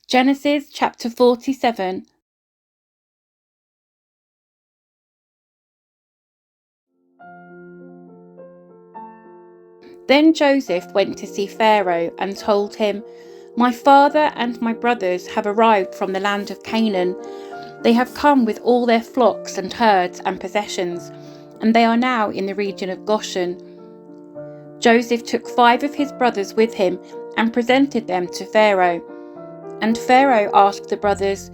Genesis chapter 47. Then Joseph went to see Pharaoh and told him, "My father and my brothers have arrived from the land of Canaan. They have come with all their flocks and herds and possessions, and they are now in the region of Goshen." Joseph took 5 of his brothers with him and presented them to Pharaoh. And Pharaoh asked the brothers,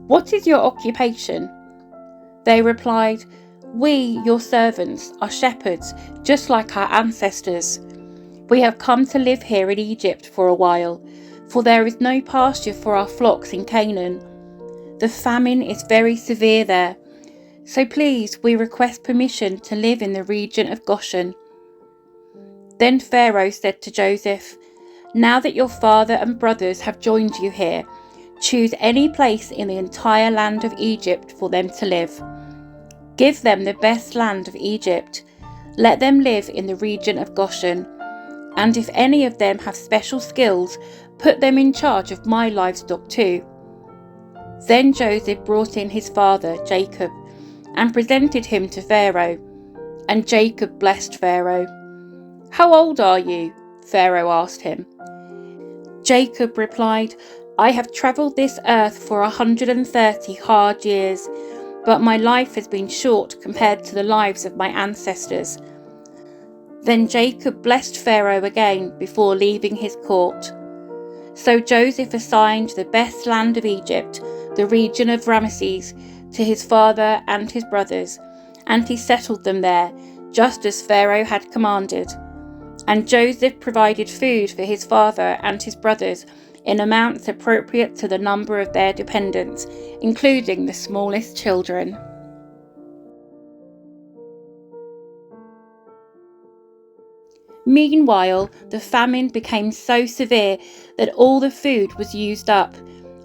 "What is your occupation?" They replied, "We, your servants, are shepherds, just like our ancestors. We have come to live here in Egypt for a while, for there is no pasture for our flocks in Canaan. The famine is very severe there. So please, we request permission to live in the region of Goshen." Then Pharaoh said to Joseph, "Now that your father and brothers have joined you here, choose any place in the entire land of Egypt for them to live. Give them the best land of Egypt. Let them live in the region of Goshen. And if any of them have special skills, put them in charge of my livestock too." Then Joseph brought in his father, Jacob, and presented him to Pharaoh. And Jacob blessed Pharaoh. "How old are you?" Pharaoh asked him. Jacob replied, "I have travelled this earth for 130 hard years, but my life has been short compared to the lives of my ancestors." Then Jacob blessed Pharaoh again before leaving his court. So Joseph assigned the best land of Egypt, the region of Ramesses, to his father and his brothers, and he settled them there, just as Pharaoh had commanded. And Joseph provided food for his father and his brothers in amounts appropriate to the number of their dependents, including the smallest children. Meanwhile, the famine became so severe that all the food was used up,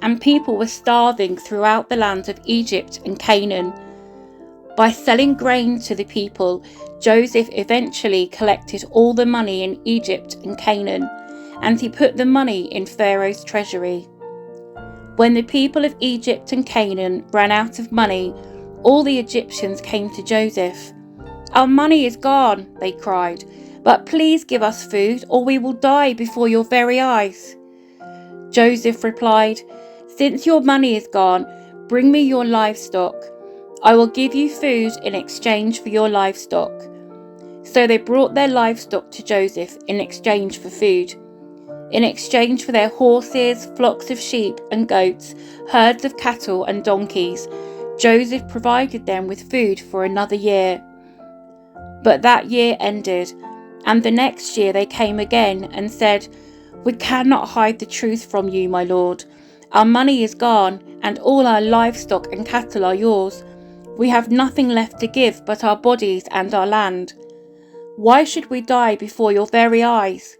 and people were starving throughout the lands of Egypt and Canaan. By selling grain to the people, Joseph eventually collected all the money in Egypt and Canaan, and he put the money in Pharaoh's treasury. When the people of Egypt and Canaan ran out of money, all the Egyptians came to Joseph. "Our money is gone," they cried, "but please give us food or we will die before your very eyes." Joseph replied, "Since your money is gone, bring me your livestock. I will give you food in exchange for your livestock." So they brought their livestock to Joseph in exchange for food. In exchange for their horses, flocks of sheep and goats, herds of cattle and donkeys, Joseph provided them with food for another year. But that year ended, and the next year they came again and said, "We cannot hide the truth from you, my lord. Our money is gone, and all our livestock and cattle are yours. We have nothing left to give but our bodies and our land. Why should we die before your very eyes?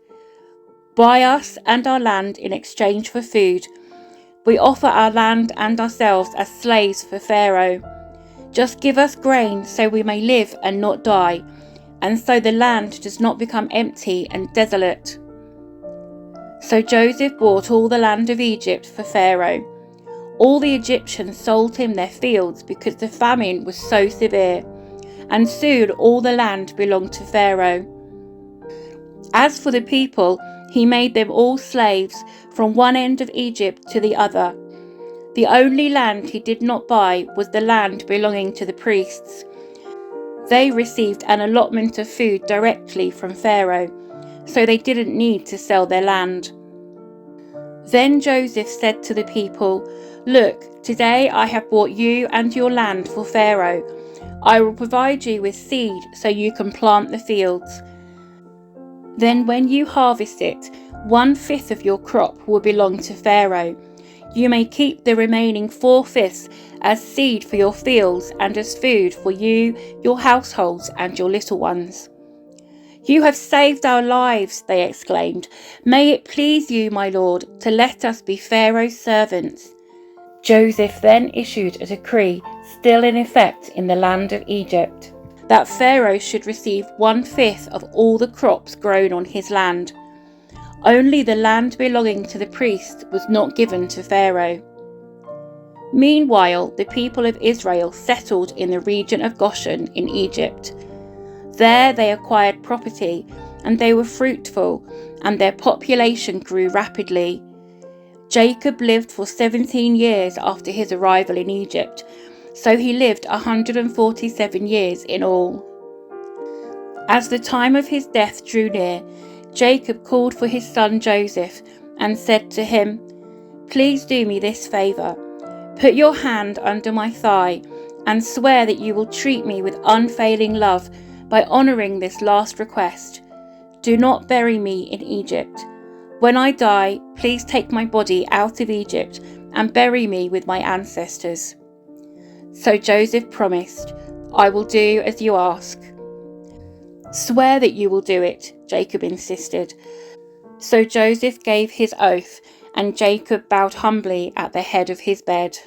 Buy us and our land in exchange for food. We offer our land and ourselves as slaves for Pharaoh. Just give us grain so we may live and not die, and so the land does not become empty and desolate." So Joseph bought all the land of Egypt for Pharaoh. All the Egyptians sold him their fields because the famine was so severe, and soon all the land belonged to Pharaoh. As for the people, he made them all slaves from one end of Egypt to the other. The only land he did not buy was the land belonging to the priests. They received an allotment of food directly from Pharaoh, so they didn't need to sell their land. Then Joseph said to the people, "Look, today I have bought you and your land for Pharaoh. I will provide you with seed so you can plant the fields. Then when you harvest it, 1/5 of your crop will belong to Pharaoh. You may keep the remaining 4/5 as seed for your fields and as food for you, your households, and your little ones." "You have saved our lives," they exclaimed. "May it please you, my lord, to let us be Pharaoh's servants." Joseph then issued a decree, still in effect in the land of Egypt, that Pharaoh should receive 1/5 of all the crops grown on his land. Only the land belonging to the priests was not given to Pharaoh. Meanwhile, the people of Israel settled in the region of Goshen in Egypt. There they acquired property, and they were fruitful, and their population grew rapidly. Jacob lived for 17 years after his arrival in Egypt, so he lived 147 years in all. As the time of his death drew near, Jacob called for his son Joseph and said to him, "Please do me this favour. Put your hand under my thigh and swear that you will treat me with unfailing love by honouring this last request. Do not bury me in Egypt. When I die, please take my body out of Egypt and bury me with my ancestors." So Joseph promised, "I will do as you ask." "Swear that you will do it," Jacob insisted. So Joseph gave his oath, and Jacob bowed humbly at the head of his bed.